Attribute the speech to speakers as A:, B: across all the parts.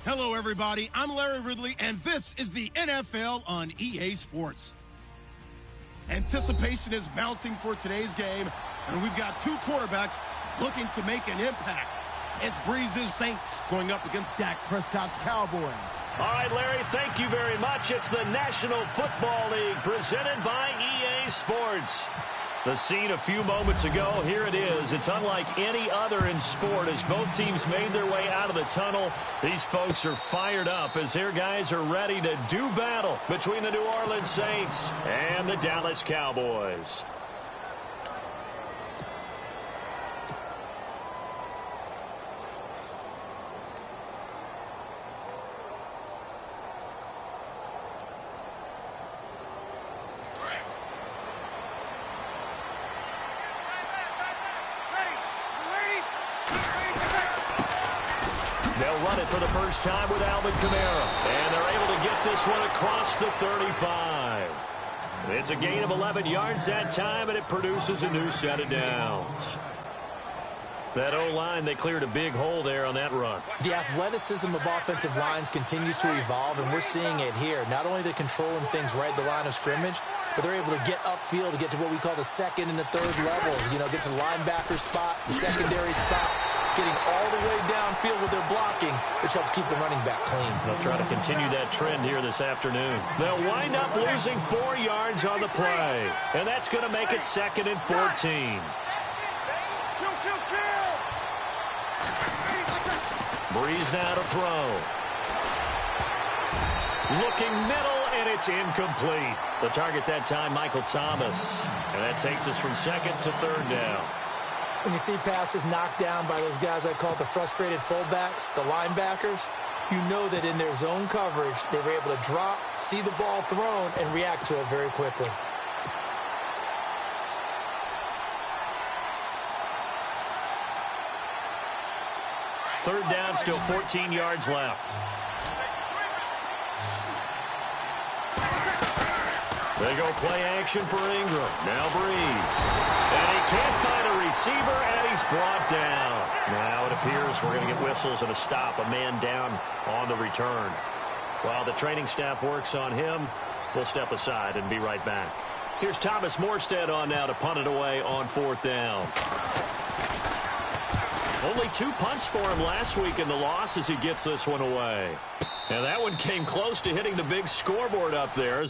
A: Hello, everybody. I'm Larry Ridley, and this is the NFL on EA Sports. Anticipation is mounting for today's game, and we've got two quarterbacks looking to make an impact. It's Breeze's Saints going up against Dak Prescott's Cowboys.
B: All right, Larry, thank you very much. It's the National Football League presented by EA Sports. The scene a few moments ago, here it is. It's unlike any other in sport as both teams made their way out of the tunnel. These folks are fired up as their guys are ready to do battle between the New Orleans Saints and the Dallas Cowboys. They'll run it for the first time with Alvin Kamara. And they're able to get this one across the 35. It's a gain of 11 yards that time, and it produces a new set of downs. That O-line, they cleared a big hole there on that run.
C: The athleticism of offensive lines continues to evolve, and we're seeing it here. Not only are they controlling things right at the line of scrimmage, but they're able to get upfield to get to what we call the second and the third levels. You know, get to the linebacker spot, the secondary spot, getting all the way downfield with their blocking, which helps keep the running back clean.
B: They'll try to continue that trend here this afternoon. They'll wind up losing 4 yards on the play, and that's going to make it 2nd and 14. Breeze now to throw. Looking middle, and it's incomplete. The target that time, Michael Thomas. And that takes us from 2nd to 3rd down.
C: When you see passes knocked down by those guys I call the frustrated fullbacks, the linebackers, you know that in their zone coverage, they were able to drop, see the ball thrown, and react to it very quickly.
B: Third down, still 14 yards left. They go play action for Ingram. Now Breeze. And he can't find a receiver, and he's brought down. Now it appears we're going to get whistles and a stop. A man down on the return. While the training staff works on him, we'll step aside and be right back. Here's Thomas Morstead on now to punt it away on 4th down. Only 2 punts for him last week in the loss as he gets this one away. And that one came close to hitting the big scoreboard up there.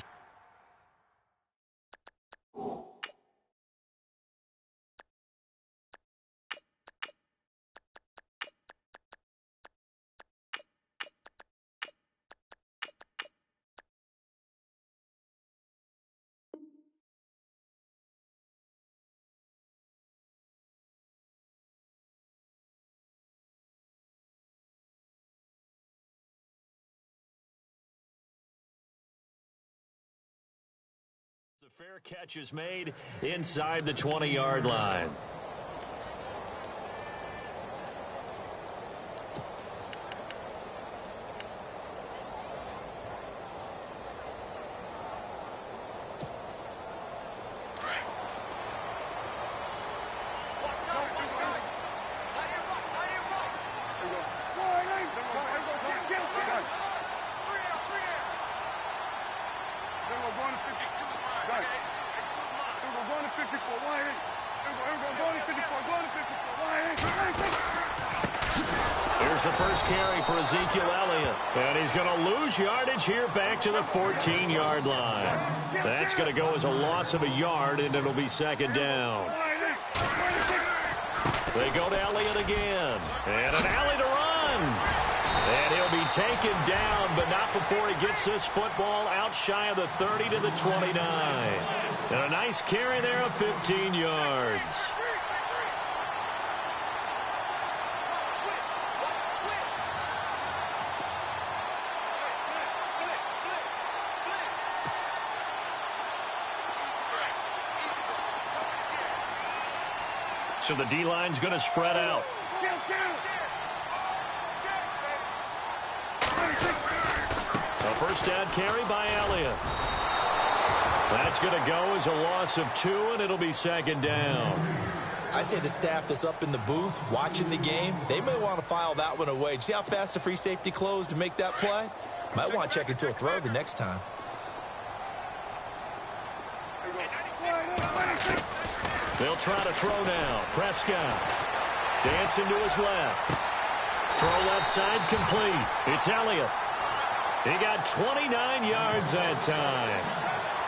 B: The fair catch is made inside the 20-yard line. Here's the first carry for Ezekiel Elliott. And he's going to lose yardage here back to the 14-yard line. That's going to go as a loss of a yard, and it'll be 2nd down. They go to Elliott again. And an alley to run. And he'll be taken down, but not before he gets this football out shy of the 30 to the 29. And a nice carry there of 15 yards. So the D-line's going to spread out. A first down carry by Elliott. That's going to go as a loss of 2, and it'll be 2nd down.
C: I say the staff that's up in the booth watching the game, they may want to file that one away. See how fast the free safety closed to make that play? Might want to check into a throw the next time.
B: They'll try to throw now. Prescott dancing to his left. Throw left side complete. It's Elliott. He got 29 yards that time.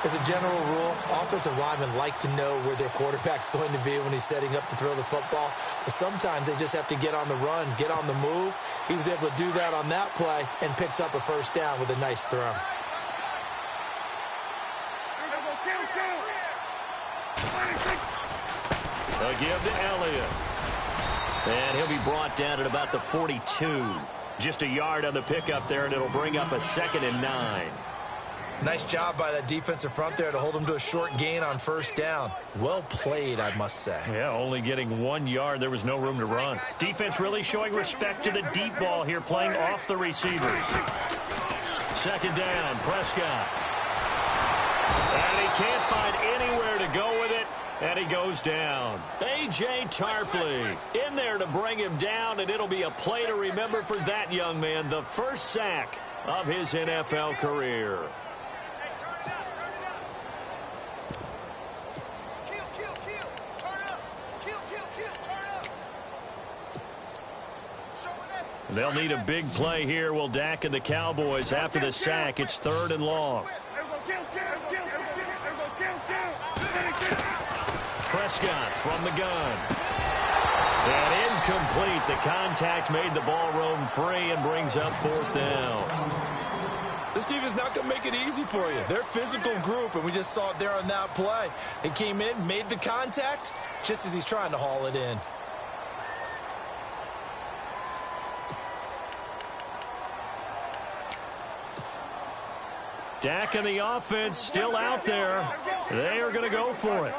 C: As a general rule, offensive linemen like to know where their quarterback's going to be when he's setting up to throw the football. But sometimes they just have to get on the run, get on the move. He was able to do that on that play and picks up a first down with a nice throw.
B: They'll give to Elliott. And he'll be brought down at about the 42. Just a yard on the pickup there, and it'll bring up a 2nd and 9.
C: Nice job by that defensive front there to hold him to a short gain on first down. Well played, I must say.
B: Yeah, only getting 1 yard. There was no room to run. Defense really showing respect to the deep ball here, playing off the receivers. 2nd down, Prescott. And he can't find anywhere to go with it, and he goes down. A.J. Tarpley in there to bring him down, and it'll be a play to remember for that young man. The first sack of his NFL career. They'll need a big play here. Will Dak and the Cowboys after the sack. It's 3rd and long. Prescott from the gun. And incomplete. The contact made the ball roam free and brings up 4th down.
C: This team is not going to make it easy for you. They're a physical group, and we just saw it there on that play. It came in, made the contact, just as he's trying to haul it in.
B: Dak and the offense still out there. They are going to go for it.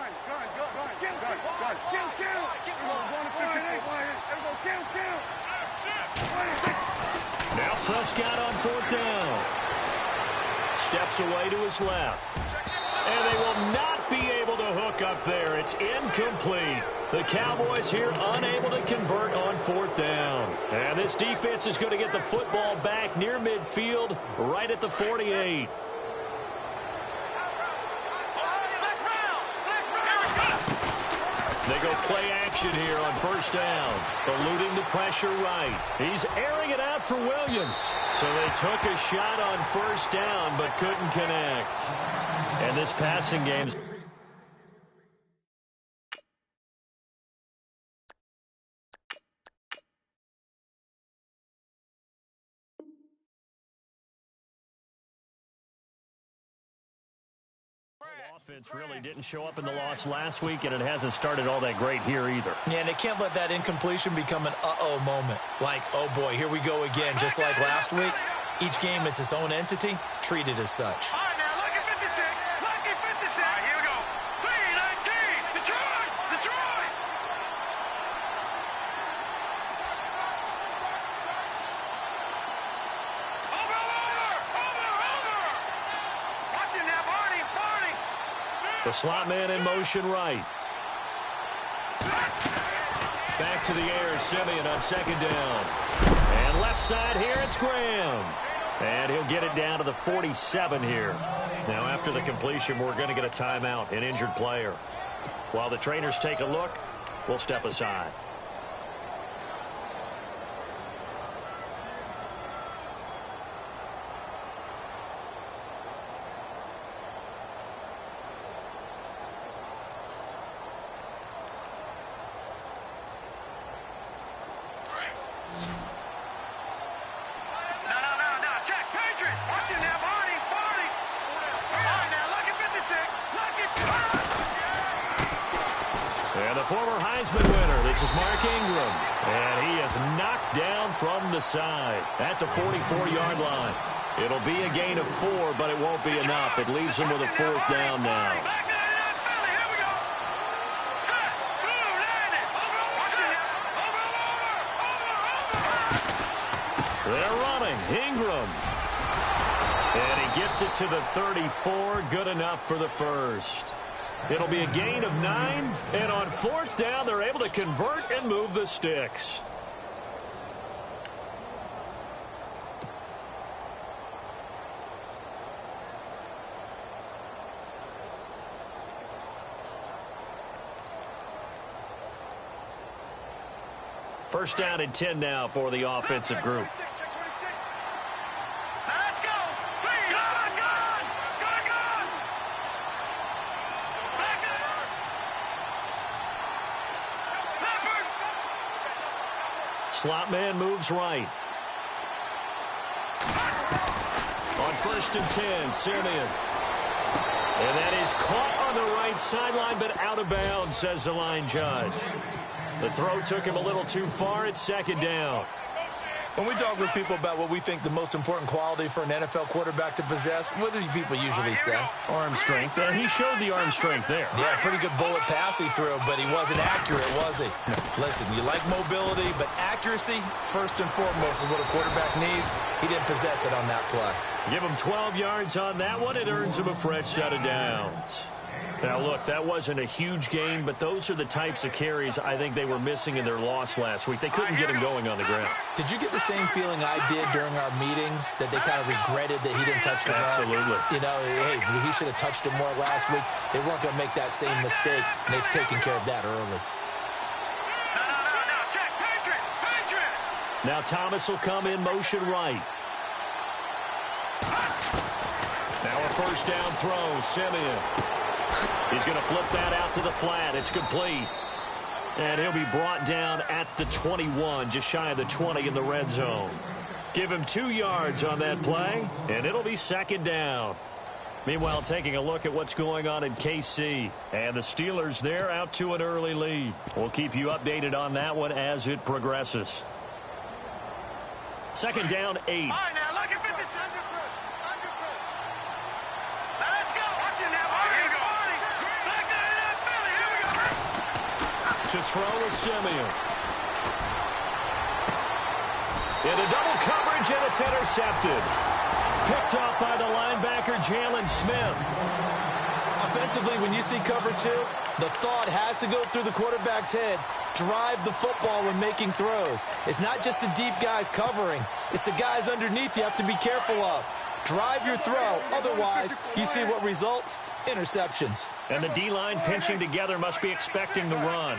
B: Now Prescott on 4th down. Steps away to his left. And they will not be able to hook up there. It's incomplete. The Cowboys here unable to convert on 4th down. And this defense is going to get the football back near midfield, right at the 48. They go play action here on 1st down. Eluding the pressure right. He's airing it out for Williams. So they took a shot on 1st down but couldn't connect. And this passing game's offense really didn't show up in the loss last week, and it hasn't started all that great here either.
C: Yeah, and they can't let that incompletion become an uh-oh moment. Like, oh boy, here we go again, just like last week. Each game is its own entity, treated as such.
D: All right, now, lucky 56. Lucky 56. All right, here we go. 3-19. Detroit! Detroit! Over! Watch it now, Barney!
B: The slot man in motion right. Back to the air, Simeon on 2nd down. And left side here, it's Graham. And he'll get it down to the 47 here. Now, after the completion, we're going to get a timeout, an injured player. While the trainers take a look, we'll step aside. Former Heisman winner, this is Mark Ingram, and he is knocked down from the side at the 44-yard line. It'll be a gain of 4, but it won't be enough. It leaves him with a 4th down now. They're running. Ingram. And he gets it to the 34. Good enough for the first. It'll be a gain of 9, and on 4th down, they're able to convert and move the sticks. First down and 10 now for the offensive group.
D: Let's go. Please. Gun. Back up. Leopard.
B: Slot man moves right. On 1st and 10, Simeon. And that is caught on the right sideline, but out of bounds, says the line judge. The throw took him a little too far. It's 2nd down.
C: When we talk with people about what we think the most important quality for an NFL quarterback to possess, what do people usually say?
B: Arm strength. He showed the arm strength there.
C: Yeah, pretty good bullet pass he threw, but he wasn't accurate, was he? No. Listen, you like mobility, but accuracy, first and foremost, is what a quarterback needs. He didn't possess it on that play.
B: Give him 12 yards on that one. It earns him a fresh set of downs. Now, look, that wasn't a huge gain, but those are the types of carries I think they were missing in their loss last week. They couldn't get him going on the ground.
C: Did you get the same feeling I did during our meetings, that they kind of regretted that he didn't touch the ball?
B: Absolutely.
C: You know, hey, he should have touched it more last week. They weren't going to make that same mistake, and they've taken care of that early.
D: No, check. Patriot.
B: Now Thomas will come in motion right. Now a first down throw, Simeon. He's going to flip that out to the flat. It's complete. And he'll be brought down at the 21, just shy of the 20 in the red zone. Give him 2 yards on that play, and it'll be 2nd down. Meanwhile, taking a look at what's going on in KC. And the Steelers, they're out to an early lead. We'll keep you updated on that one as it progresses. 2nd down, 8.
D: All right, now, look at 50. Let's go. Watch it now. Here we go. Back into that Philly. Here we go.
B: To throw is Simeon. Into double coverage, and it's intercepted. Picked up by the linebacker, Jalen Smith.
C: Offensively, when you see cover 2, the thought has to go through the quarterback's head. Drive the football when making throws. It's not just the deep guys covering. It's the guys underneath you have to be careful of. Drive your throw. Otherwise, you see what results? Interceptions.
B: And the D-line pinching together must be expecting the run.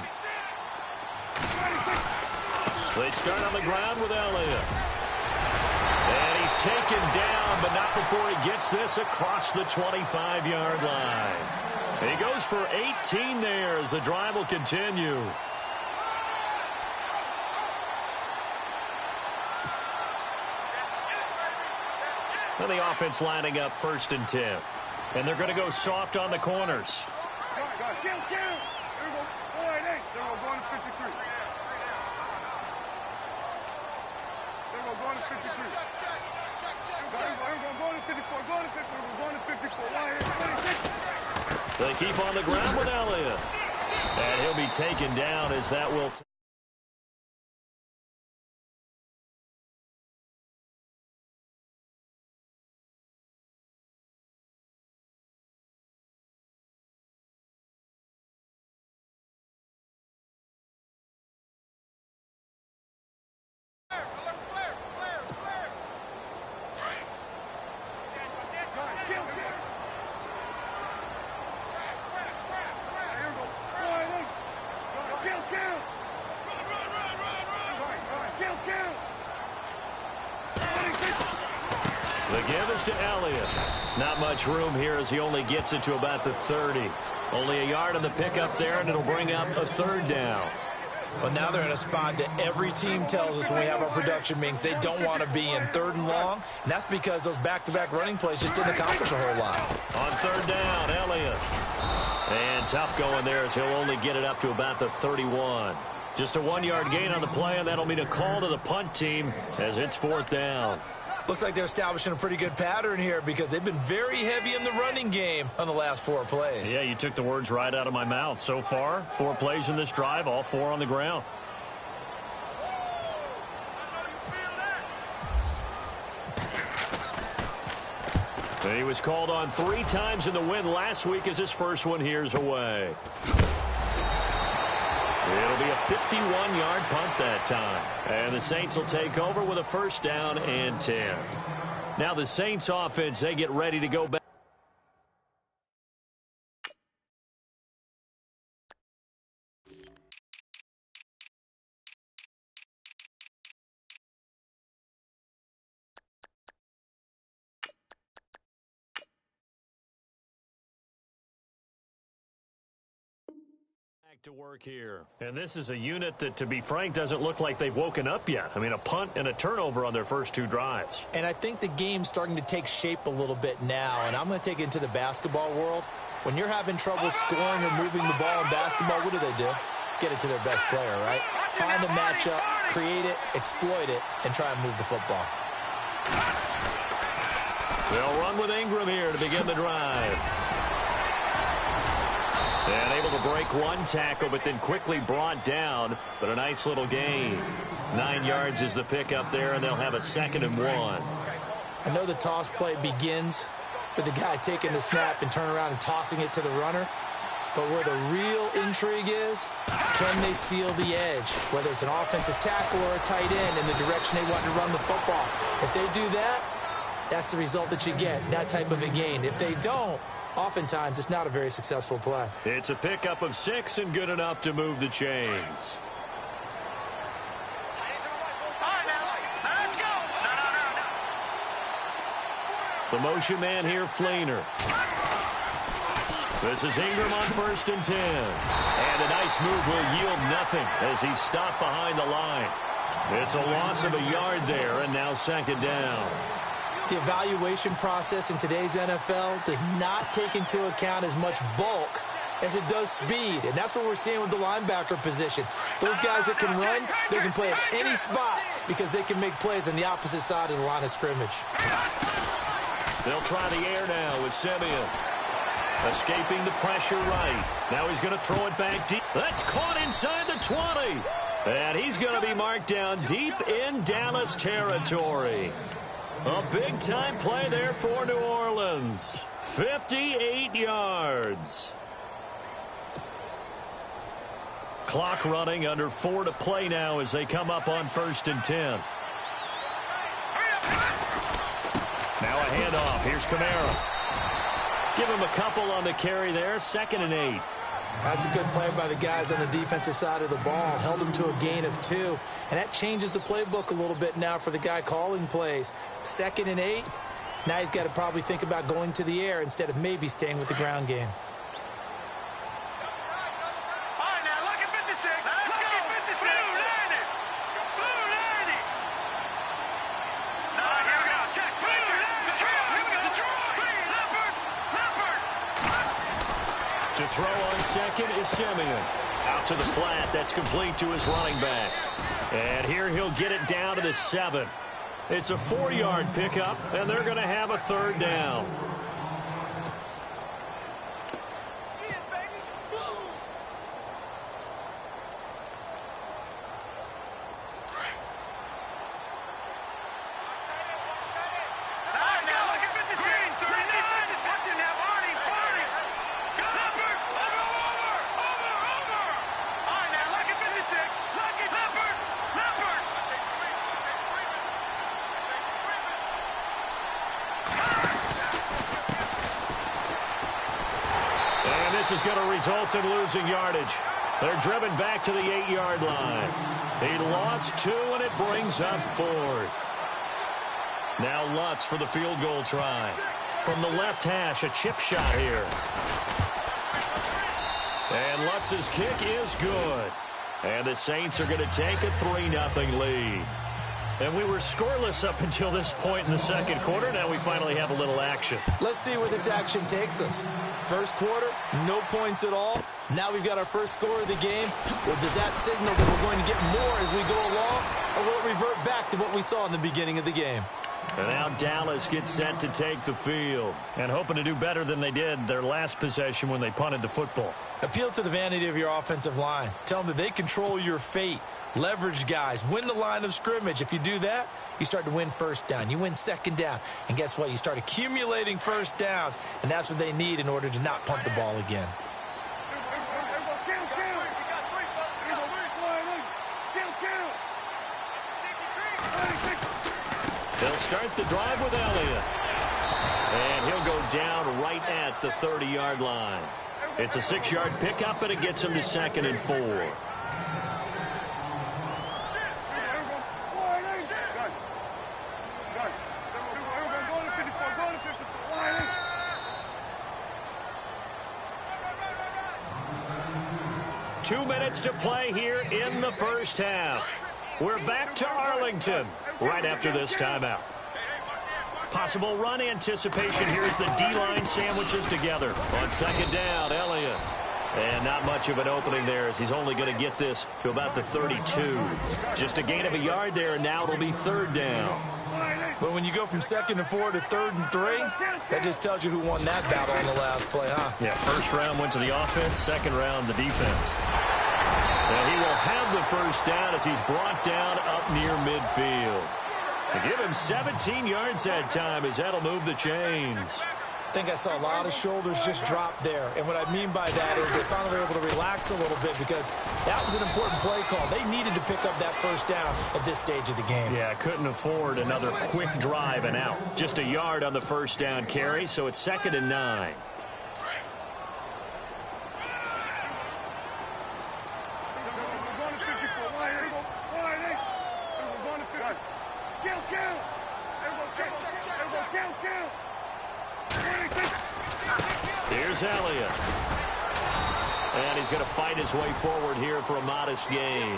B: They start on the ground with Elliott. And he's taken down, but not before he gets this across the 25-yard line. He goes for 18 there as the drive will continue. And the offense lining up 1st and 10. And they're going to go soft on the corners.
D: Kill. There we go. 4-8. There we go. Going to 53. There we go. Going to 53. Going to 54. Going to 54.
B: They keep on the ground with Elliott. And he'll be taken down as that will... The give is to Elliott. Not much room here as he only gets it to about the 30. Only a yard on the pickup there, and it'll bring up a 3rd down.
C: Well, now they're in a spot that every team tells us when we have our production meetings they don't want to be in 3rd and long, and that's because those back-to-back running plays just didn't accomplish a whole lot.
B: On 3rd down, Elliott. And tough going there as he'll only get it up to about the 31. Just a 1-yard gain on the play, and that'll mean a call to the punt team as it's 4th down.
C: Looks like they're establishing a pretty good pattern here because they've been very heavy in the running game on the last 4 plays.
B: Yeah, you took the words right out of my mouth. So far, 4 plays in this drive, all 4 on the ground. And he was called on 3 times in the win last week as his first one here's away. It'll be a 51-yard punt that time. And the Saints will take over with a first down and 10. Now the Saints offense, they get ready to go back. To work here. And this is a unit that, to be frank, doesn't look like they've woken up yet. I mean, a punt and a turnover on their first 2 drives.
C: And I think the game's starting to take shape a little bit now, and I'm going to take it into the basketball world. When you're having trouble scoring or moving the ball in basketball, what do? Get it to their best player, right? Find a matchup, create it, exploit it, and try and move the football.
B: They'll run with Ingram here to begin the drive. And able to break 1 tackle, but then quickly brought down. But a nice little gain. 9 yards is the pickup there, and they'll have a 2nd and 1.
C: I know the toss play begins with the guy taking the snap and turning around and tossing it to the runner. But where the real intrigue is, can they seal the edge? Whether it's an offensive tackle or a tight end in the direction they want to run the football. If they do that, that's the result that you get, that type of a gain. If they don't, oftentimes, it's not a very successful play.
B: It's a pickup of 6 and good enough to move the chains. The motion man here, Flainer. This is Ingram on 1st and 10. And a nice move will yield nothing as he's stopped behind the line. It's a loss of a yard there, and now 2nd down.
C: The evaluation process in today's NFL does not take into account as much bulk as it does speed. And that's what we're seeing with the linebacker position. Those guys that can run, they can play at any spot because they can make plays on the opposite side of the line of scrimmage.
B: They'll try the air now with Simeon. Escaping the pressure right. Now he's going to throw it back deep. That's caught inside the 20. And he's going to be marked down deep in Dallas territory. A big-time play there for New Orleans. 58 yards. Clock running, under 4 to play now as they come up on 1st and 10. Now a handoff. Here's Kamara. Give him a couple on the carry there. 2nd and 8.
C: That's a good play by the guys on the defensive side of the ball. Held him to a gain of 2. And that changes the playbook a little bit now for the guy calling plays. 2nd and 8. Now he's got to probably think about going to the air instead of maybe staying with the ground game.
B: To throw on 2nd is Simeon. Out to the flat. That's complete to his running back. And here he'll get it down to the 7. It's a 4-yard pickup, and they're going to have a 3rd down. This is going to result in losing yardage. They're driven back to the 8-yard line. He lost 2, and it brings up 4th. Now Lutz for the field goal try. From the left hash, a chip shot here. And Lutz's kick is good. And the Saints are going to take a 3-0 lead. And we were scoreless up until this point in the 2nd quarter. Now we finally have a little action.
C: Let's see where this action takes us. First quarter, no points at all. Now we've got our first score of the game. Well, does that signal that we're going to get more as we go along? Or will it revert back to what we saw in the beginning of the game?
B: And now Dallas gets set to take the field and hoping to do better than they did their last possession when they punted the football.
C: Appeal to the vanity of your offensive line. Tell them that they control your fate. Leverage guys. Win the line of scrimmage. If you do that, you start to win first down. You win second down. And guess what? You start accumulating first downs. And that's what they need in order to not punt the ball again.
B: They'll start the drive with Elliott. And he'll go down right at the 30-yard line. It's a 6-yard pickup, and it gets him to 2nd and 4. Two minutes to play here in the first half. We're back to Arlington right after this timeout. Possible run anticipation here as the D-line sandwiches together. On 2nd down, Elliott. And not much of an opening there as he's only going to get this to about the 32. Just a gain of a yard there, and now it'll be 3rd down.
C: But when you go from 2nd and 4 to 3rd and 3, that just tells you who won that battle on the last play, huh?
B: Yeah, first round went to the offense, 2nd round the defense. And he will have the first down as he's brought down up near midfield. To give him 17 yards that time as that'll move the chains.
C: I think I saw a lot of shoulders just drop there. And what I mean by that is they finally were able to relax a little bit because that was an important play call. They needed to pick up that first down at this stage of the game.
B: Yeah, couldn't afford another quick drive and out. Just a yard on the first down carry, so it's 2nd and 9. Here's Elliott. And he's going to fight his way forward here for a modest gain.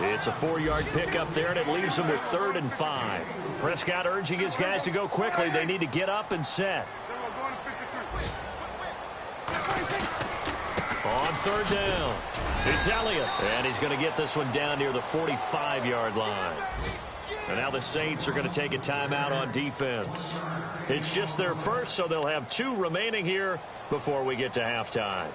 B: It's a 4-yard pickup there, and it leaves him with 3rd and 5. Prescott urging his guys to go quickly. They need to get up and set. On 3rd down, it's Elliott. And he's going to get this one down near the 45-yard line. And now the Saints are going to take a timeout on defense. It's just their first, so they'll have 2 remaining here before we get to halftime.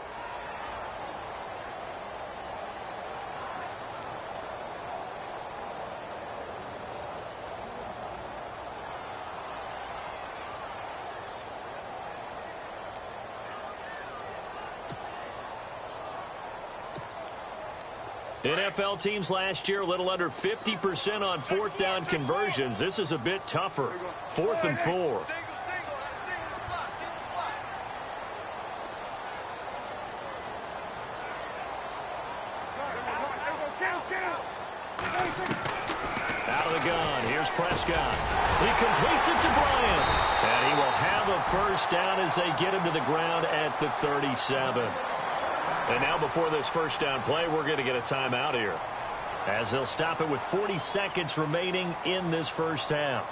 B: NFL teams last year a little under 50% on 4th down conversions. This is a bit tougher. 4th and 4. Out of the gun. Here's Prescott. He completes it to Bryant. And he will have a first down as they get him to the ground at the 37. And now before this first down play, we're going to get a timeout here, as they'll stop it with 40 seconds remaining in this first half.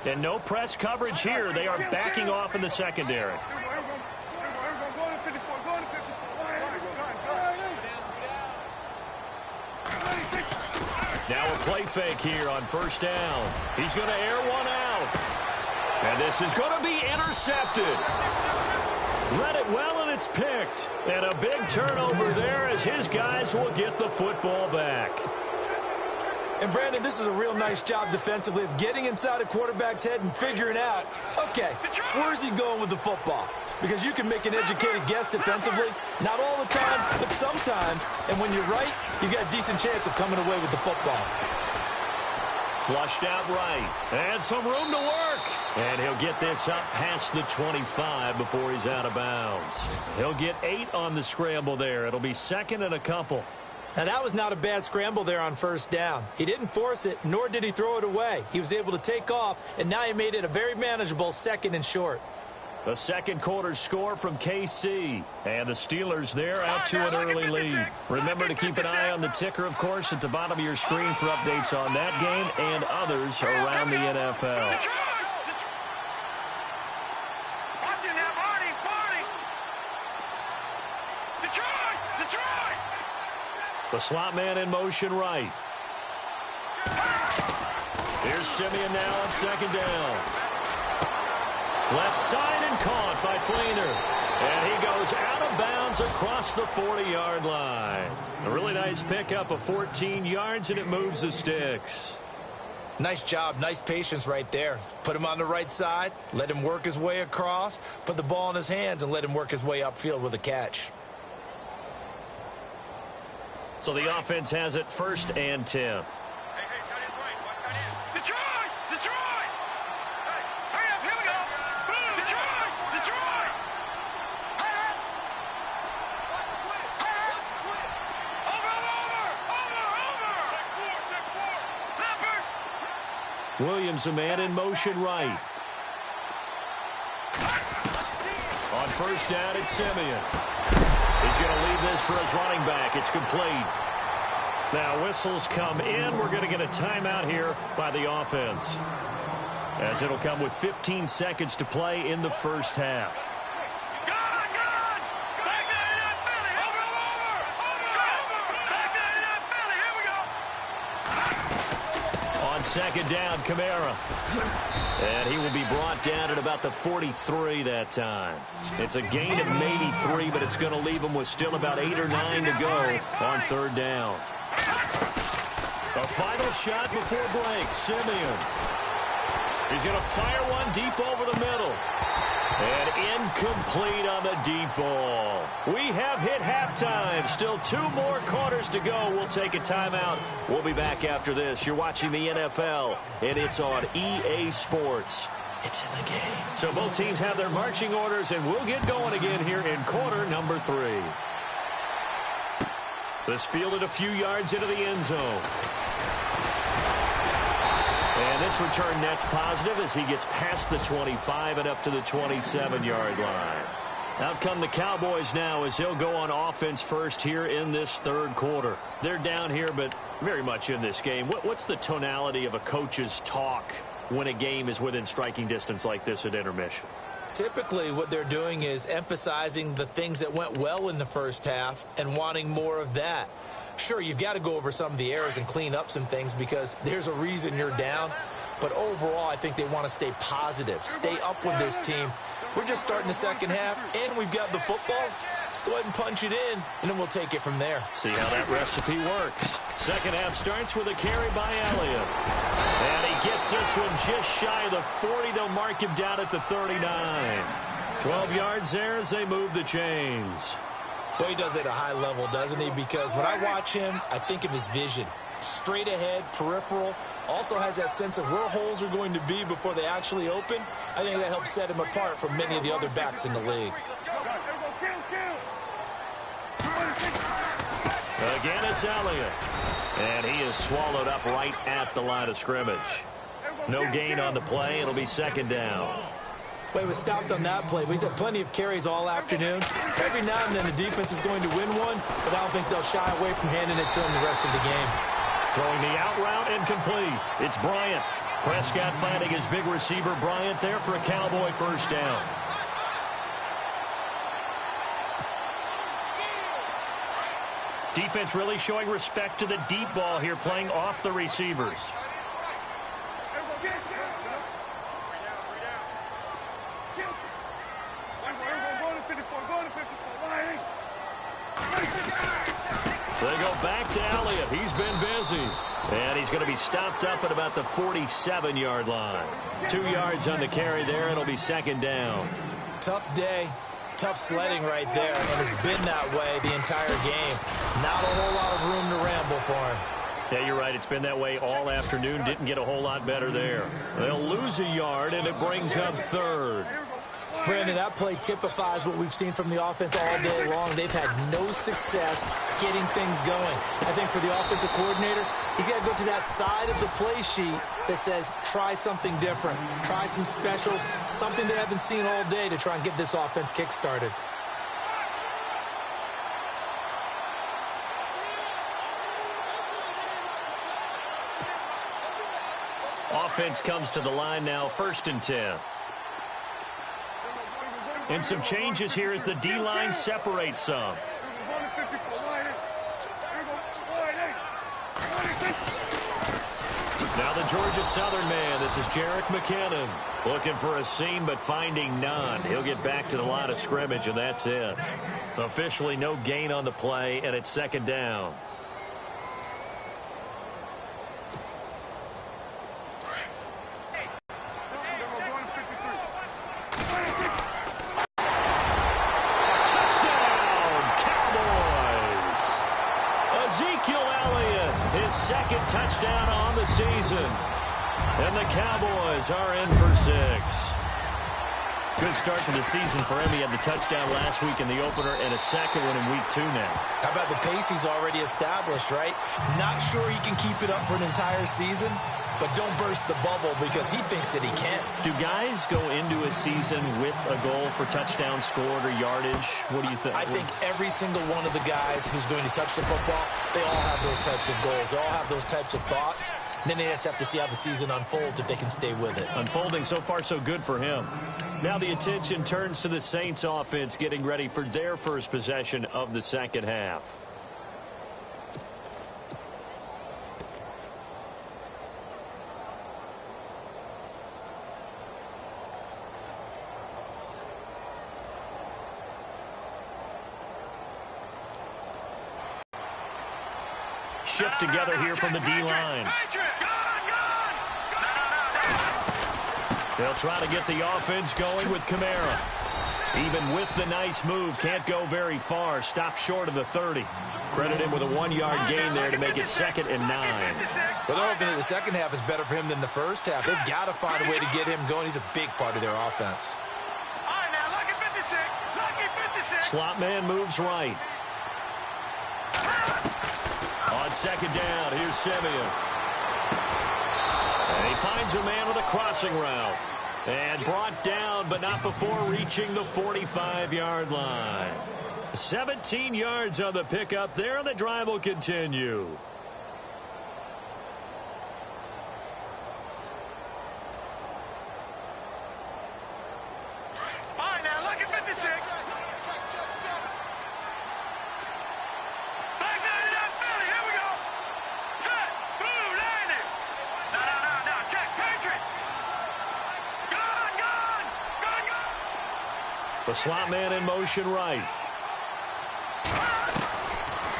B: And no press coverage here. They are backing off in the secondary. Now a play fake here on first down. He's going to air one out. And this is going to be intercepted. Read it well, and it's picked. And a big turnover there as his guys will get the football back.
C: And, Brandon, this is a real nice job defensively of getting inside a quarterback's head and figuring out, okay, where's he going with the football? Because you can make an educated guess defensively, not all the time, but sometimes. And when you're right, you've got a decent chance of coming away with the football.
B: Flushed out right. And some room to work. And he'll get this up past the 25 before he's out of bounds. He'll get 8 on the scramble there. It'll be 2nd and a couple.
C: Now, that was not a bad scramble there on first down. He didn't force it, nor did he throw it away. He was able to take off, and now he made it a very manageable 2nd and short.
B: The second quarter score from KC. And the Steelers there out to an early lead. Remember to keep an eye on the ticker, of course, at the bottom of your screen for updates on that game and others around the NFL. The slot man in motion right. Here's Simeon now on second down. Left side and caught by Fleener. And he goes out of bounds across the 40-yard line. A really nice pickup of 14 yards, and it moves the sticks.
C: Nice job, nice patience right there. Put him on the right side, let him work his way across, put the ball in his hands, and let him work his way upfield with a catch.
B: So the offense has it 1st and 10. Williams, a man in motion right. On 1st down, it's Simeon. He's going to leave this for his running back. It's complete. Now whistles come in. We're going to get a timeout here by the offense, as it'll come with 15 seconds to play in the 1st half. Second down, Kamara. And he will be brought down at about the 43 that time. It's a gain of maybe 3, but it's going to leave him with still about 8 or 9 to go on 3rd down. A final shot before break, Simeon. He's going to fire one deep over the middle. And incomplete on the deep ball. We have hit halftime. Still 2 more quarters to go. We'll take a timeout. We'll be back after this. You're watching the NFL, and it's on EA Sports. It's in the game. So both teams have their marching orders, and we'll get going again here in quarter number 3. This fielded a few yards into the end zone. And this return net's positive as he gets past the 25 and up to the 27-yard line. Out come the Cowboys now as he'll go on offense first here in this 3rd quarter. They're down here, but very much in this game. What's the tonality of a coach's talk when a game is within striking distance like this at intermission?
C: Typically, what they're doing is emphasizing the things that went well in the 1st half and wanting more of that. Sure, you've got to go over some of the errors and clean up some things because there's a reason you're down. But overall, I think they want to stay positive, stay up with this team. We're just starting the 2nd half, and we've got the football. Let's go ahead and punch it in, and then we'll take it from there.
B: See how that recipe works. 2nd half starts with a carry by Elliott. And he gets this one just shy of the 40. They'll mark him down at the 39. 12 yards there as they move the chains.
C: Boy, he does it at a high level, doesn't he? Because when I watch him, I think of his vision. Straight ahead, peripheral. Also has that sense of where holes are going to be before they actually open. I think that helps set him apart from many of the other backs in the league.
B: Again, it's Elliott. And he is swallowed up right at the line of scrimmage. No gain on the play. It'll be 2nd down.
C: Well, he was stopped on that play, but he's had plenty of carries all afternoon. Every now and then the defense is going to win one, but I don't think they'll shy away from handing it to him the rest of the game.
B: Throwing the out route incomplete. It's Bryant. Prescott finding his big receiver Bryant there for a Cowboy 1st down. Defense really showing respect to the deep ball here, playing off the receivers. They go back to Elliott. He's been busy. And he's going to be stopped up at about the 47-yard line. 2 yards on the carry there. It'll be 2nd down.
C: Tough day. Tough sledding right there. And it's been that way the entire game. Not a whole lot of room to ramble for him.
B: Yeah, you're right. It's been that way all afternoon. Didn't get a whole lot better there. They'll lose a yard, and it brings up 3rd.
C: Brandon, that play typifies what we've seen from the offense all day long. They've had no success getting things going. I think for the offensive coordinator, he's got to go to that side of the play sheet that says, try something different. Try some specials, something they haven't seen all day to try and get this offense kick-started.
B: Offense comes to the line now, 1st and 10. And some changes here as the D-line separates some. Now the Georgia Southern man, this is Jerick McKinnon. Looking for a seam, but finding none. He'll get back to the line of scrimmage, and that's it. Officially no gain on the play, and it's second down. Second touchdown on the season. And the Cowboys are in for 6. Good start to the season for him. He had the touchdown last week in the opener and a second one in week 2 now.
C: How about the pace he's already established, right? Not sure he can keep it up for an entire season, but don't burst the bubble because he thinks that he can.
B: Do guys go into a season with a goal for touchdown scored or yardage? What do you think?
C: I think every single one of the guys who's going to touch the football, they all have those types of goals. They all have those types of thoughts. And then they just have to see how the season unfolds if they can stay with it.
B: Unfolding so far so good for him. Now the attention turns to the Saints offense getting ready for their first possession of the second half. Shift together here from the D-line. They'll try to get the offense going with Kamara. Even with the nice move, can't go very far. Stopped short of the 30. Credit him with a 1-yard gain there to make it 2nd and 9.
C: Well, they're hoping that the second half is better for him than the first half. They've got to find a way to get him going. He's a big part of their offense.
B: Slot man moves right. On second down, here's Simeon. And he finds a man with a crossing route. And brought down, but not before reaching the 45-yard line. 17 yards on the pickup there, and the drive will continue. The slot man in motion right.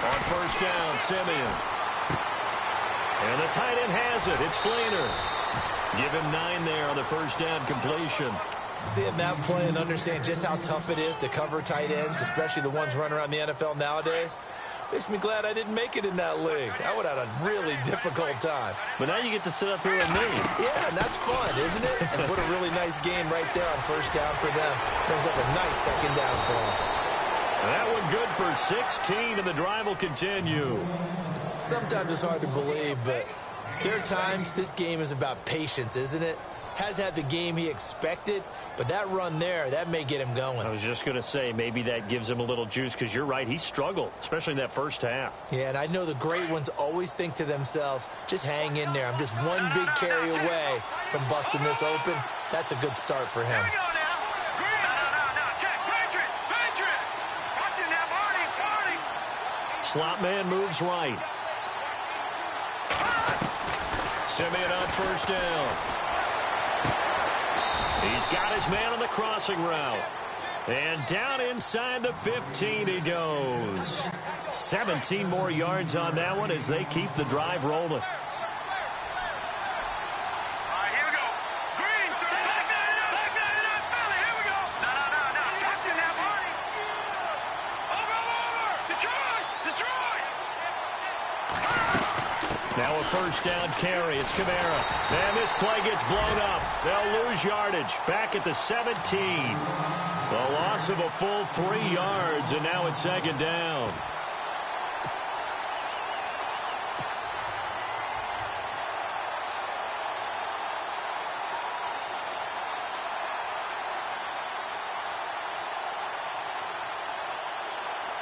B: On first down, Simeon. And the tight end has it. It's Flainer. Give him 9 there on the first down completion.
C: Seeing that play and understand just how tough it is to cover tight ends, especially the ones running around the NFL nowadays, makes me glad I didn't make it in that league. I would have had a really difficult time.
B: But now you get to sit up here with me.
C: Yeah, and that's fun, isn't it? And put a really nice game right there on first down for them. Brings up a nice second down for them.
B: That one good for 16, and the drive will continue.
C: Sometimes it's hard to believe, but there are times this game is about patience, isn't it? Has had the game he expected, but that run there, that may get him going.
B: I was just going to say, maybe that gives him a little juice, because you're right, he struggled, especially in that first half.
C: Yeah, and I know the great ones always think to themselves, just hang in there. I'm just one big carry away from busting this open. That's a good start for him.
B: Slot man moves right. Simeon on first down. He's got his man on the crossing route. And down inside the 15 he goes. 17 more yards on that one as they keep the drive rolling. Now a first down carry. It's Kamara. And this play gets blown up. They'll lose yardage. Back at the 17. The loss of a full 3 yards, and now it's second down.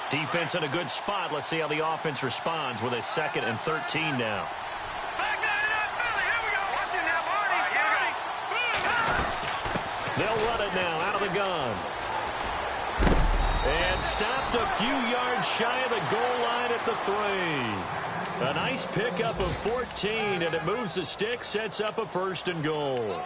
B: Defense in a good spot. Let's see how the offense responds with a 2nd and 13 now. They'll run it now out of the gun. And stopped a few yards shy of the goal line at the 3. A nice pickup of 14, and it moves the stick, sets up a 1st and goal.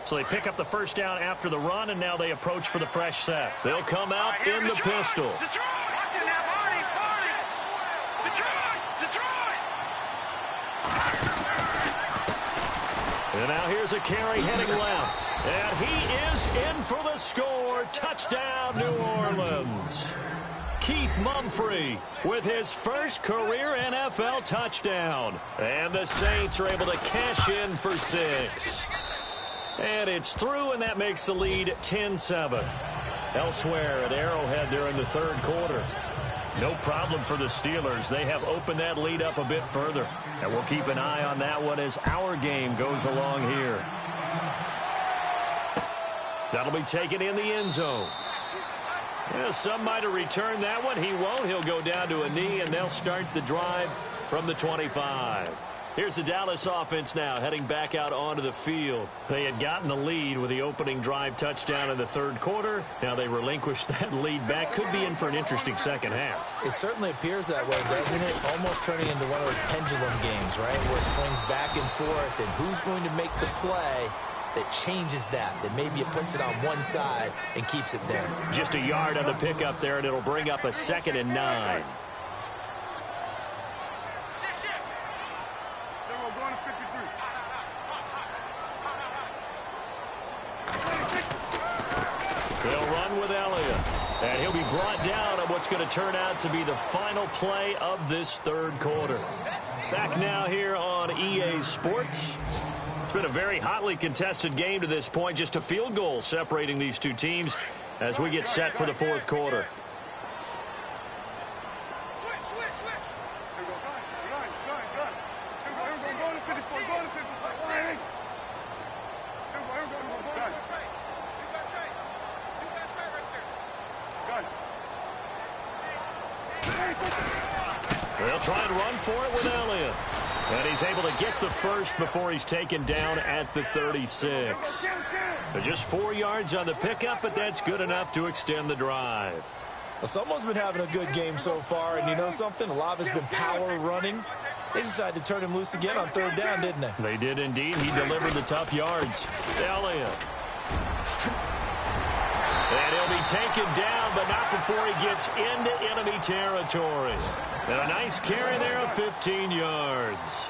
B: So they pick up the 1st down after the run, and now they approach for the fresh set. They'll come out in the pistol. And now here's a carry heading left. And he is in for the score. Touchdown, New Orleans. Keith Mumphrey with his first career NFL touchdown. And the Saints are able to cash in for 6. And it's through, and that makes the lead 10-7. Elsewhere at Arrowhead, they're in the 3rd quarter. No problem for the Steelers. They have opened that lead up a bit further. And we'll keep an eye on that one as our game goes along here. That'll be taken in the end zone. Yeah, some might have returned that one. He won't. He'll go down to a knee, and they'll start the drive from the 25. Here's the Dallas offense now heading back out onto the field. They had gotten the lead with the opening drive touchdown in the 3rd quarter. Now they relinquished that lead back. Could be in for an interesting second half.
C: It certainly appears that way, doesn't it? Almost turning into one of those pendulum games, right, where it swings back and forth, and who's going to make the play that changes that maybe it puts it on one side and keeps it there.
B: Just a yard on the pickup there, and it'll bring up a 2nd and 9. They'll run with Elliott, and he'll be brought down on what's going to turn out to be the final play of this 3rd quarter. Back now here on EA Sports. It's been a very hotly contested game to this point. Just a field goal separating these two teams as we get set for the 4th quarter. They'll try and run for it with Elliott. And he's able to get the first before he's taken down at the 36. But just 4 yards on the pickup, but that's good enough to extend the drive.
C: Well, someone's been having a good game so far, and you know something? A lot of it's been power running. They decided to turn him loose again on 3rd down, didn't they?
B: They did indeed. He delivered the tough yards. Elliott. And he'll be taken down, but not before he gets into enemy territory. And a nice carry there of 15 yards.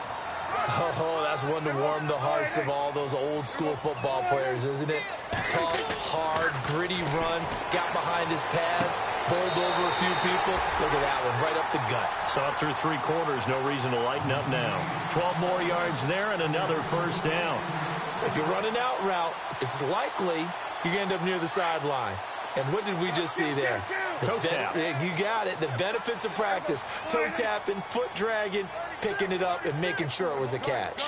C: Oh, that's one to warm the hearts of all those old-school football players, isn't it? Tough, hard, gritty run, got behind his pads, bowled over a few people. Look at that one, right up the gut.
B: Saw it through 3 quarters, no reason to lighten up now. 12 more yards there and another 1st down.
C: If you run an out route, it's likely you're going to end up near the sideline. And what did we just see there?
B: Toe tap.
C: You got it. The benefits of practice. Toe tapping, foot dragging, picking it up, and making sure it was a catch.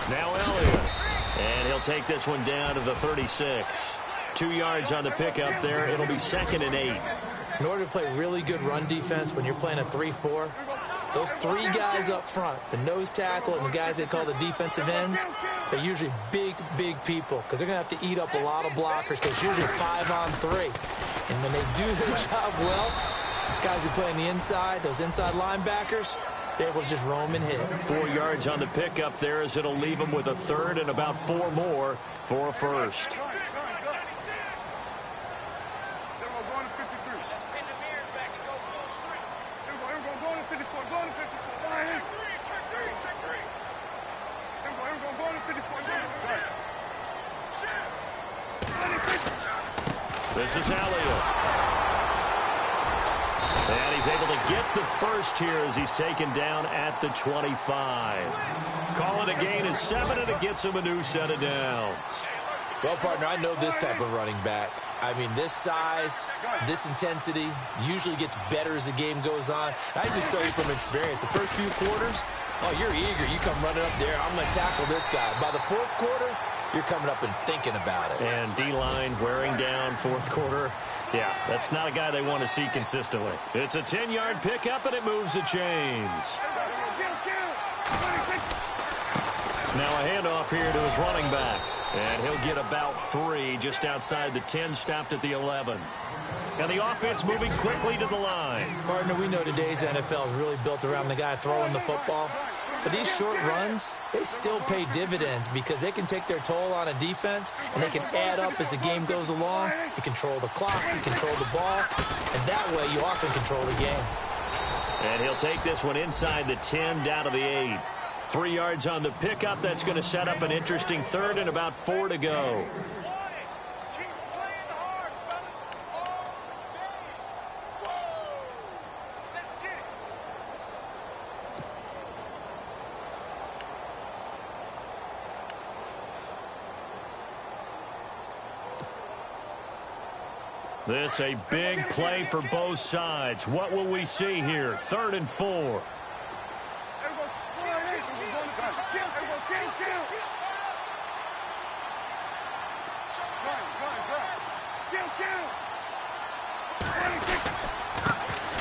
B: Now Elliott. And he'll take this one down to the 36. 2 yards on the pickup there. It'll be 2nd and 8.
C: In order to play really good run defense when you're playing a 3-4, those 3 guys up front, the nose tackle and the guys they call the defensive ends, they're usually big, big people because they're going to have to eat up a lot of blockers because it's usually 5-on-3. And when they do their job well, guys who play on the inside, those inside linebackers, they're able to just roam and hit.
B: 4 yards on the pickup there as it'll leave them with a 3rd and about 4 more for a 1st. This is Elliott. And he's able to get the first here as he's taken down at the 25. Call it a gain of 7, and it gets him a new set of downs.
C: Well, partner, I know this type of running back. I mean, this size, this intensity usually gets better as the game goes on. I just tell you from experience, the first few quarters, oh, you're eager. You come running up there, I'm going to tackle this guy. By the 4th quarter, you're coming up and thinking about it.
B: And D-line wearing down fourth quarter. Yeah, that's not a guy they want to see consistently. It's a 10-yard pickup, and it moves the chains. Now a handoff here to his running back. And he'll get about 3 just outside the 10, stopped at the 11. And the offense moving quickly to the line.
C: Partner, we know today's NFL is really built around the guy throwing the football. But these short runs, they still pay dividends because they can take their toll on a defense, and they can add up as the game goes along. You control the clock, you control the ball, and that way you often control the game.
B: And he'll take this one inside the 10, down to the 8. 3 yards on the pickup. That's going to set up an interesting third and about 4 to go. This a big play for both sides. What will we see here? 3rd and 4.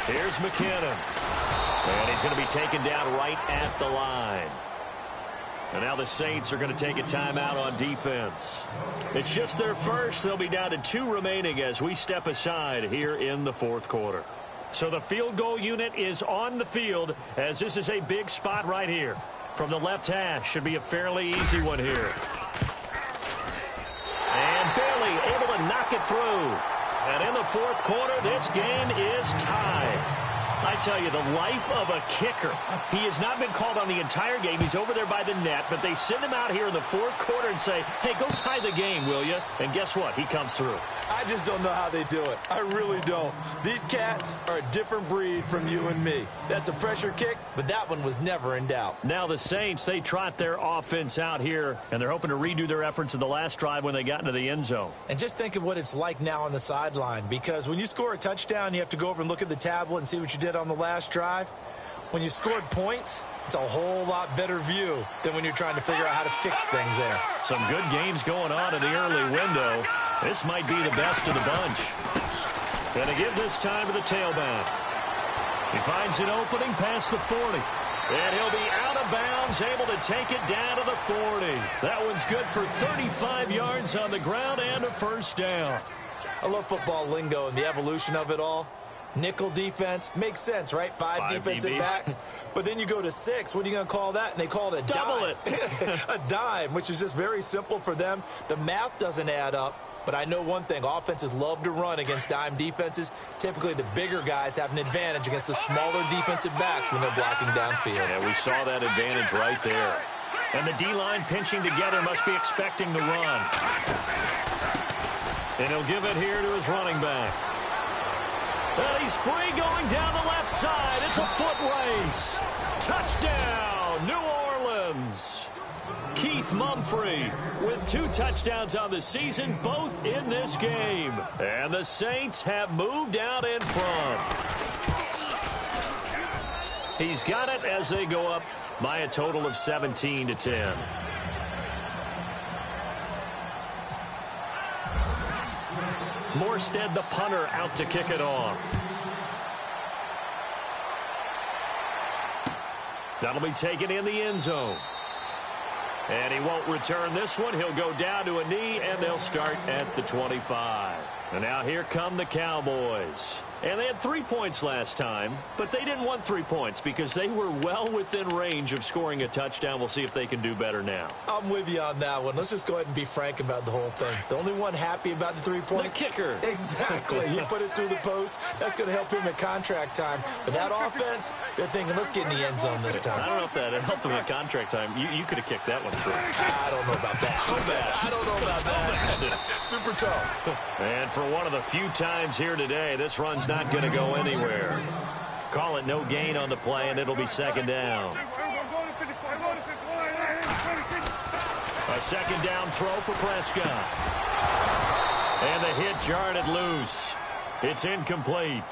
B: Here's McKinnon. And he's going to be taken down right at the line. And now the Saints are going to take a timeout on defense. It's just their first. They'll be down to 2 remaining as we step aside here in the fourth quarter. So the field goal unit is on the field as this is a big spot right here. From the left hash, should be a fairly easy one here. And barely able to knock it through. And in the fourth quarter, this game is tied. I tell you, the life of a kicker. He has not been called on the entire game. He's over there by the net, but they send him out here in the fourth quarter and say, hey, go tie the game, will you? And guess what? He comes through.
C: I just don't know how they do it. I really don't. These cats are a different breed from you and me. That's a pressure kick, but that one was never in doubt.
B: Now the Saints, they trot their offense out here, and they're hoping to redo their efforts in the last drive when they got into the end zone.
C: And just think of what it's like now on the sideline, because when you score a touchdown, you have to go over and look at the tablet and see what you did on the last drive. When you scored points, it's a whole lot better view than when you're trying to figure out how to fix things there.
B: Some good games going on in the early window. This might be the best of the bunch. Going to give this time to the tailback. He finds an opening past the 40. And he'll be out of bounds, able to take it down to the 40. That one's good for 35 yards on the ground and a first down.
C: I love football lingo and the evolution of it all. Nickel defense makes sense, right? Five defensive
B: DBs.
C: backs. But then you go to 6. What are you going to call that? And they call it a
B: Double
C: dime.
B: it.
C: A dime, which is just very simple for them. The math doesn't add up. But I know one thing. Offenses love to run against dime defenses. Typically, the bigger guys have an advantage against the smaller defensive backs when they're blocking downfield.
B: Yeah, we saw that advantage right there. And the D-line pinching together must be expecting the run. And he'll give it here to his running back. And he's free going down the left side. It's a foot race. Touchdown, New Orleans. Keith Mumphrey with 2 touchdowns on the season, both in this game. And the Saints have moved out in front. He's got it as they go up by a total of 17-10. Morstead, the punter, out to kick it off. That'll be taken in the end zone. And he won't return this one. He'll go down to a knee, and they'll start at the 25. And now here come the Cowboys. And they had 3 points last time, but they didn't want 3 points because they were well within range of scoring a touchdown. We'll see if they can do better now.
C: I'm with you on that one. Let's just go ahead and be frank about the whole thing. The only one happy about the 3-point?
B: The kicker.
C: Exactly. He put it through the post. That's going to help him at contract time. But that offense, they're thinking, let's get in the end zone this time.
B: I don't know if that helped him at contract time. You could have kicked that one through.
C: I don't know about that.
B: Too bad.
C: I don't know about that. Super tough.
B: And for one of the few times here today, this run's not going to go anywhere. Call it no gain on the play, and it'll be second down. A second down throw for Prescott. And the hit jarred it loose. It's incomplete.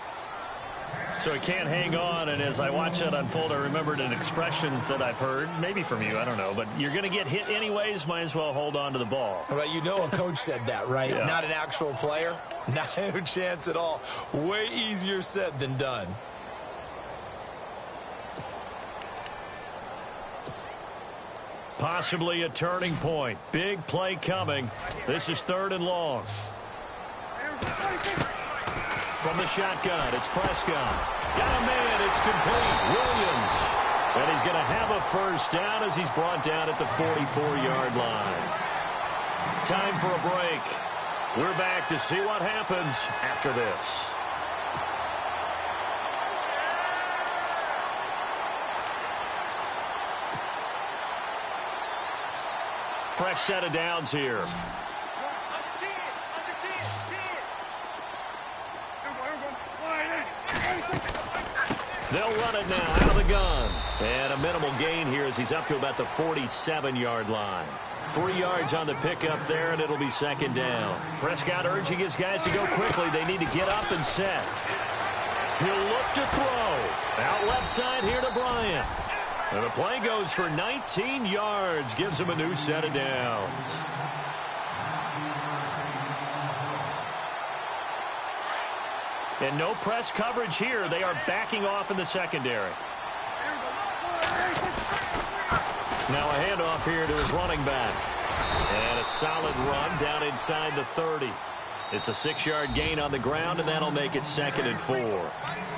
B: So he can't hang on, and as I watch that unfold, I remembered an expression that I've heard, maybe from you, I don't know, but you're going to get hit anyways, might as well hold on to the ball.
C: Well, you know a coach said that, right?
B: Yeah.
C: Not an actual player. No chance at all. Way easier said than done.
B: Possibly a turning point. Big play coming. This is 3rd and long. From the shotgun, it's Prescott. Got a man, it's complete. Williams. And he's going to have a first down as he's brought down at the 44-yard line. Time for a break. We're back to see what happens after this. Fresh set of downs here. They'll run it now out of the gun. And a minimal gain here as he's up to about the 47-yard line. 3 yards on the pickup there, and it'll be 2nd down. Prescott urging his guys to go quickly. They need to get up and set. He'll look to throw. Out left side here to Bryant. And the play goes for 19 yards. Gives him a new set of downs. And no press coverage here. They are backing off in the secondary. Now a handoff here to his running back. And a solid run down inside the 30. It's a 6-yard gain on the ground, and that'll make it 2nd and 4.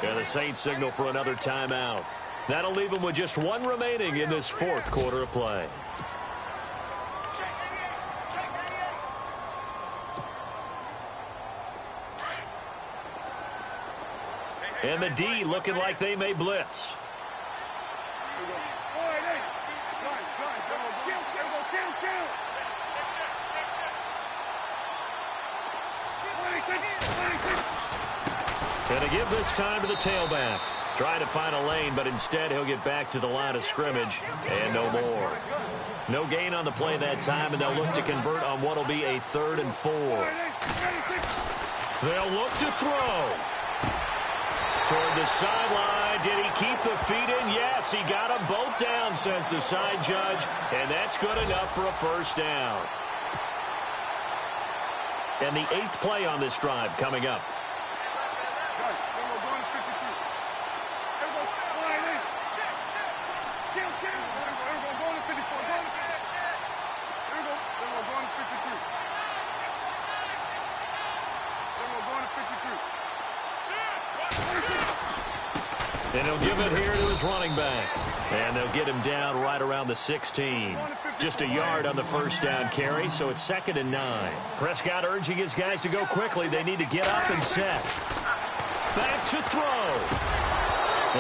B: And the Saints signal for another timeout. That'll leave them with just 1 remaining in this 4th quarter of play. And the D looking like they may blitz. And to give this time to the tailback. Trying to find a lane, but instead he'll get back to the line of scrimmage and no more. No gain on the play that time, and they'll look to convert on what will be a 3rd and 4. They'll look to throw. Toward the sideline. Did he keep the feet in? Yes, he got them both down, says the side judge, and that's good enough for a first down. And the 8th play on this drive coming up. And he'll give it here to his running back. And they'll get him down right around the 16. Just a yard on the first down carry, so it's 2nd and 9. Prescott urging his guys to go quickly. They need to get up and set. Back to throw.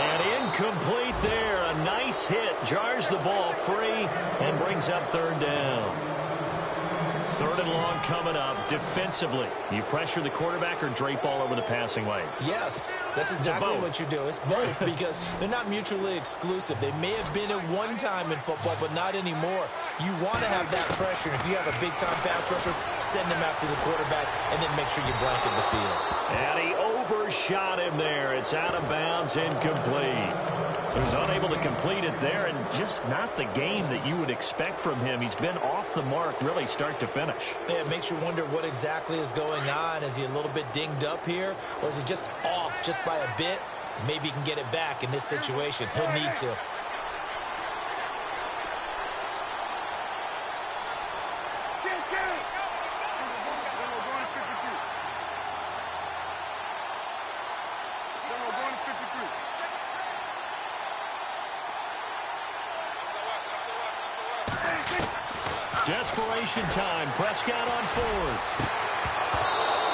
B: And incomplete there. A nice hit. Jars the ball free and brings up 3rd down. 3rd and long coming up. Defensively, you pressure the quarterback or drape all over the passing lane?
C: Yes, that's exactly what you do. It's both because they're not mutually exclusive. They may have been at one time in football, but not anymore. You want to have that pressure. If you have a big-time pass rusher, send him after the quarterback and then make sure you blanket the field.
B: And he overshot him there. It's out of bounds, incomplete. So he's unable to complete it there, and just not the game that you would expect from him. He's been off the mark really start to finish.
C: Yeah, it makes you wonder what exactly is going on. Is he a little bit dinged up here, or is he just off just by a bit? Maybe he can get it back in this situation. He'll need to.
B: Desperation time. Prescott on 4th.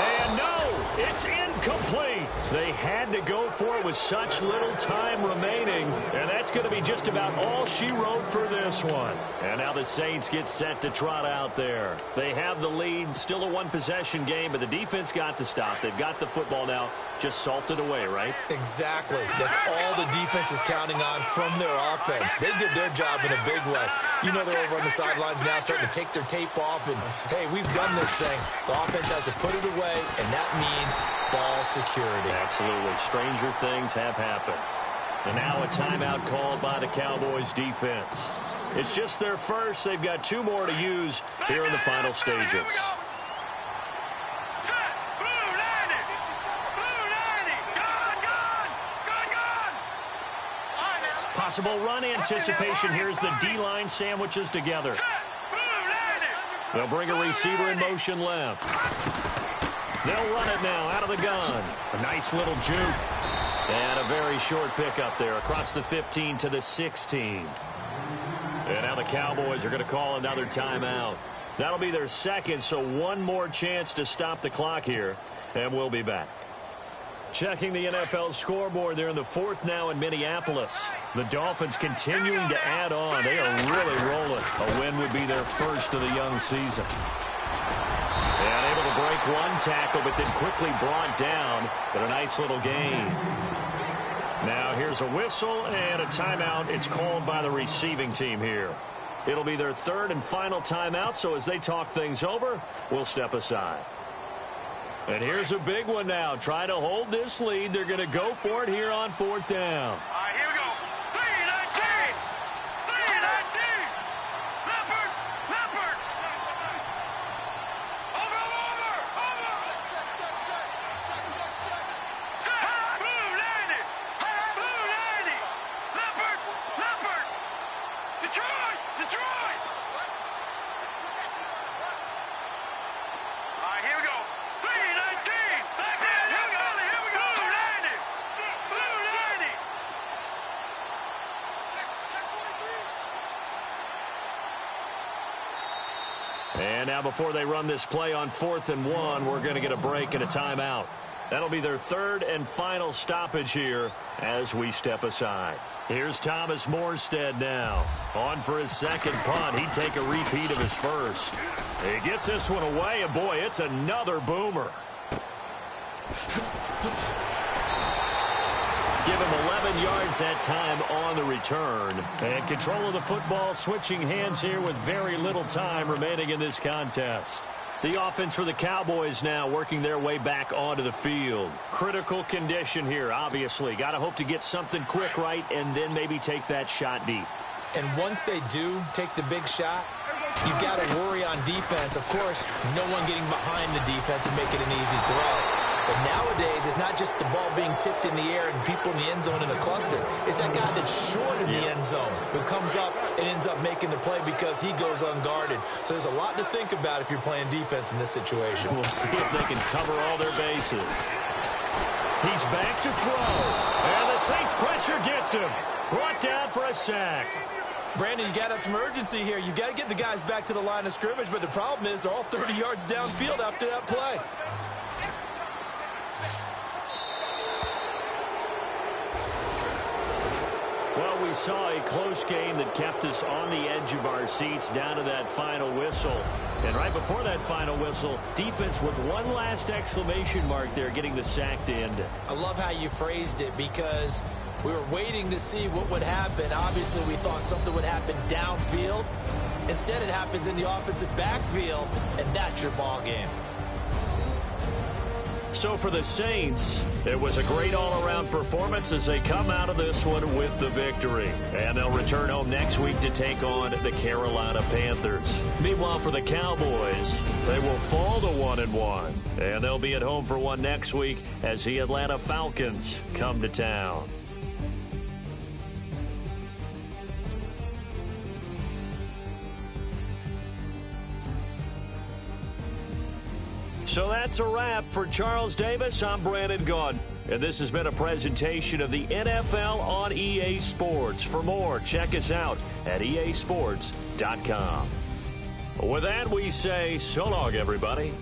B: And no, it's incomplete. They had to go for it with such little time remaining. And that's going to be just about all she wrote for this one. And now the Saints get set to trot out there. They have the lead. Still a 1-possession game, but the defense got to stop. They've got the football now. Just salted away, right?
C: Exactly. That's all the defense is counting on from their offense. They did their job in a big way. You know they're over on the sidelines now starting to take their tape off and, hey, we've done this thing. The offense has to put it away, and that means ball security.
B: Absolutely. Stranger things have happened. And now a timeout called by the Cowboys defense. It's just their first. They've got 2 more to use here in the final stages. Possible run anticipation. Here's the D-line sandwiches together. They'll bring a receiver in motion left. They'll run it now out of the gun. A nice little juke. And a very short pickup there across the 15 to the 16. And now the Cowboys are going to call another timeout. That'll be their second, so one more chance to stop the clock here. And we'll be back. Checking the NFL scoreboard there in the 4th now in Minneapolis. The Dolphins continuing to add on. They are really rolling. A win would be their first of the young season. And able to break one tackle, but then quickly brought down. But a nice little gain. Now here's a whistle and a timeout. It's called by the receiving team here. It'll be their 3rd and final timeout, so as they talk things over, we'll step aside. And here's a big one now. Trying to hold this lead. They're going to go for it here on 4th down.
D: All right, here we go. 3-19. 3-19. Leopard. Leopard. Over. Check. Blue 90. Blue 90. Leopard. Leopard. Detroit. All right, here we go. 3-19. Here we go. Blue 90. Blue 90.
B: And now before they run this play on 4th and 1, we're going to get a break and a timeout. That'll be their 3rd and final stoppage here as we step aside. Here's Thomas Morstead now. On for his 2nd punt. He'd take a repeat of his first. He gets this one away, and boy, it's another boomer. Give him 11 yards that time on the return. And control of the football switching hands here with very little time remaining in this contest. The offense for the Cowboys now working their way back onto the field. Critical condition here, obviously. Got to hope to get something quick right and then maybe take that shot deep.
C: And once they do take the big shot, you've got to worry on defense. Of course, no one getting behind the defense and make it an easy throw. But nowadays, it's not just the ball being tipped in the air and people in the end zone in a cluster. It's that guy that's short in the end zone who comes up and ends up making the play because he goes unguarded. So there's a lot to think about if you're playing defense in this situation.
B: We'll see if they can cover all their bases. He's back to throw. And the Saints pressure gets him. Brought down for a sack.
C: Brandon, you got to have some urgency here. You got to get the guys back to the line of scrimmage, but the problem is they're all 30 yards downfield after that play.
B: Well, we saw a close game that kept us on the edge of our seats down to that final whistle. And right before that final whistle, defense with one last exclamation mark there, getting the sack to end it.
C: I love how you phrased it because we were waiting to see what would happen. Obviously, we thought something would happen downfield. Instead, it happens in the offensive backfield, and that's your ball game.
B: So for the Saints, it was a great all-around performance as they come out of this one with the victory. And they'll return home next week to take on the Carolina Panthers. Meanwhile, for the Cowboys, they will fall to 1-1. And they'll be at home for one next week as the Atlanta Falcons come to town. So that's a wrap. For Charles Davis, I'm Brandon Gaudin. And this has been a presentation of the NFL on EA Sports. For more, check us out at easports.com. With that, we say so long, everybody.